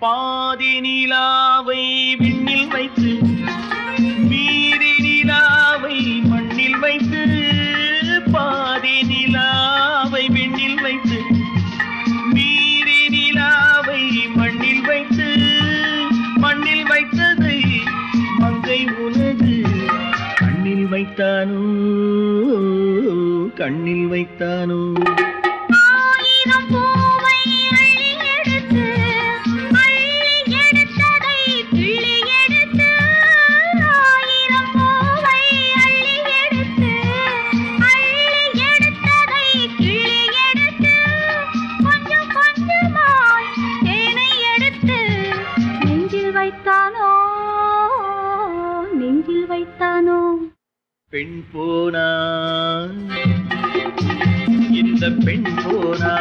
பாதி நிலாவை விண்ணில் வைத்து மீதி நிலாவை மண்ணில் வைத்து பாதி நிலாவை விண்ணில் வைத்து மீதி நிலாவை மண்ணில் வைத்து மண்ணில் வைத்ததை மங்கை உனது கண்ணில் வைத்தானோ கண்ணில் வைத்தானோ நெஞ்சில் வைத்தானோ பெண் போனா இந்த பெண் போனா